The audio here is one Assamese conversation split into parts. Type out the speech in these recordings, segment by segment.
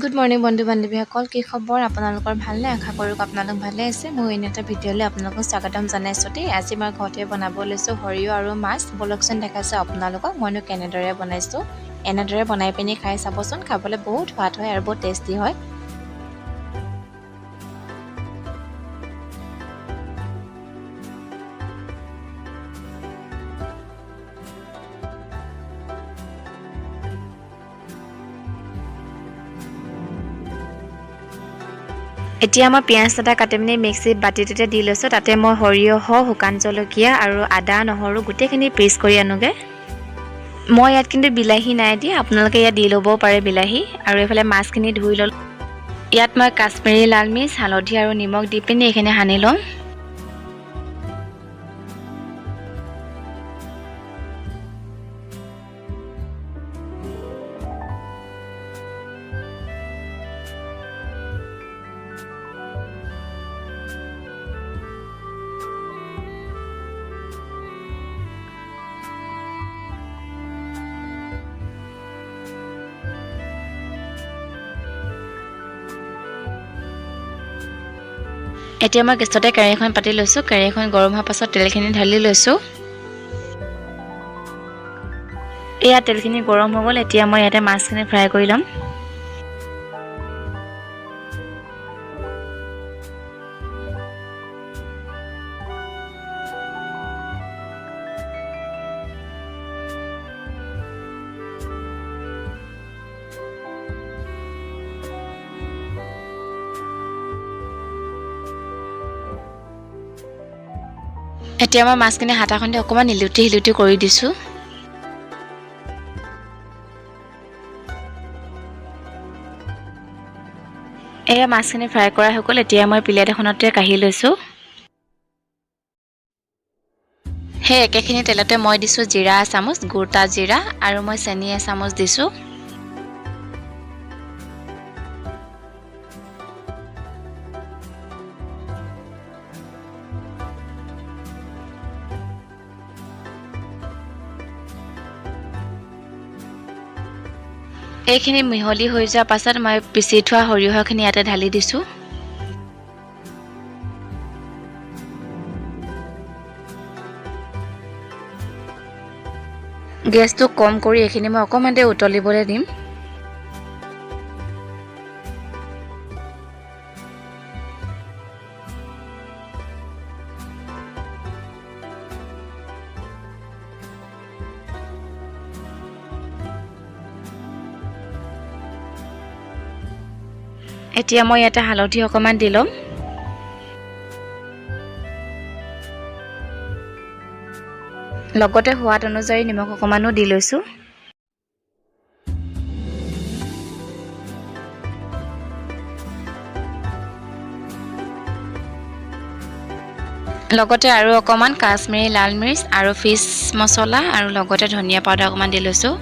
গুড মৰ্নিং বন্ধু বান্ধৱীসকল, কি খবৰ? আপোনালোকৰ ভালনে? আশা কৰোঁ আপোনালোক ভালে আছে। মই এনে এটা ভিডিঅ'লৈ আপোনালোকক স্বাগতম জনাইছোঁ দেই। আজি মই ঘৰতে বনাব লৈছোঁ সৰিয়হ আৰু মাছ। বলকচোন দেখাইছোঁ আপোনালোকক মইনো কেনেদৰে বনাইছোঁ। এনেদৰে বনাই পিনি খাই চাবচোন, খাবলৈ বহুত সোৱাদ হয় আৰু বহুত টেষ্টি হয়। এতিয়া মই পিঁয়াজ এটা কাটি পিনি মিক্সিত বাতিটোতে দি লৈছোঁ। তাতে মই সৰিয়হ, শুকান জলকীয়া আৰু আদা নহৰু গোটেইখিনি পেষ্ট কৰি আনোগৈ। মই ইয়াত কিন্তু বিলাহী নাই দিয়া, আপোনালোকে ইয়াত দি ল'বও পাৰে বিলাহী। আৰু এইফালে মাছখিনি ধুই ল'লোঁ। ইয়াত মই কাশ্মীৰী লাল মিৰ্চ, হালধি আৰু নিমখ দি পিনি এইখিনি সানি ল'ম। এতিয়া মই গেছতে কেৰাহীখন পাতি লৈছোঁ। কেৰাহীখন গৰম হোৱাৰ পাছত তেলখিনি ঢালি লৈছোঁ। এয়া তেলখিনি গৰম হৈ গ'ল। এতিয়া মই ইয়াতে মাছখিনি ফ্ৰাই কৰি ল'ম। এতিয়া মই মাছখিনি হাতাখনেদি অকণমান হিলুটি কৰি দিছোঁ। এয়া মাছখিনি ফ্ৰাই কৰা হৈ গ'ল। এতিয়া মই প্লেট এখনতে কাঢ়ি লৈছোঁ। সেই একেখিনি তেলতে মই দিছোঁ জিৰা এচামুচ, গোটা জিৰা, আৰু মই চেনি এচামুচ দিছোঁ। এইখিনি মিহলি হৈ যোৱাৰ পাছত মই পিচি থোৱা সৰিয়হখিনি ইয়াতে ঢালি দিছোঁ। গেছটো কম কৰি এইখিনি মই অকণমান দেৰি উতলিবলৈ দিম। এতিয়া মই ইয়াতে হালধি অকণমান দি ল'ম। লগতে সোৱাদ অনুযায়ী নিমখ অকণমানো দি লৈছোঁ। লগতে আৰু অকণমান কাশ্মীৰী লাল মিৰ্চ আৰু ফিছ মছলা আৰু লগতে ধনিয়া পাউডাৰ অকণমান দি লৈছোঁ।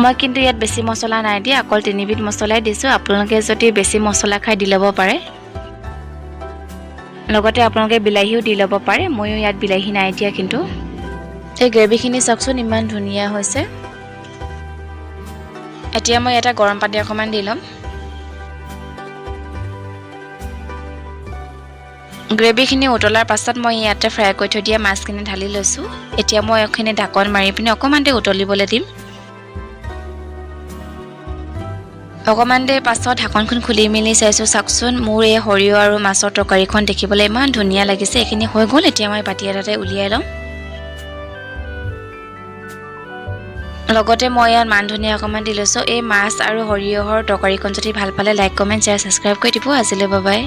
মই কিন্তু ইয়াত বেছি মছলা নাই দিয়া, অকল 3বিধ মছলাই দিছোঁ। আপোনালোকে যদি বেছি মছলা খাই দি ল'ব পাৰে। লগতে আপোনালোকে বিলাহীও দি ল'ব পাৰে। ময়ো ইয়াত বিলাহী নাই দিয়া কিন্তু। এই গ্ৰেভিখিনি চাওকচোন ইমান ধুনীয়া হৈছে। এতিয়া মই ইয়াতে গৰম পানী অকণমান দি ল'ম। গ্ৰেভিখিনি উতলাৰ পাছত মই ইয়াতে ফ্ৰাই কৰি থৈ দিয়া মাছখিনি ঢালি লৈছোঁ। এতিয়া মই এইখিনি ঢাকন মাৰি পিনি অকণমান দেৰি উতলিবলৈ দিম। অকণমান দেৰি পাছত ঢাকনখন খুলি মেলি চাইছোঁ, চাওকচোন মোৰ এই সৰিয়হ আৰু মাছৰ তৰকাৰীখন দেখিবলৈ ইমান ধুনীয়া লাগিছে। এইখিনি হৈ গ'ল। এতিয়া মই বাতি এটাতে উলিয়াই ল'ম। লগতে মই ইয়াত মান ধনিয়া অকণমান দি লৈছোঁ। এই মাছ আৰু সৰিয়হৰ তৰকাৰীখন যদি ভাল পালে লাইক, কমেণ্ট, শ্বেয়াৰ, ছাবস্ক্ৰাইব কৰি দিব। আজিলৈ বাই বাই।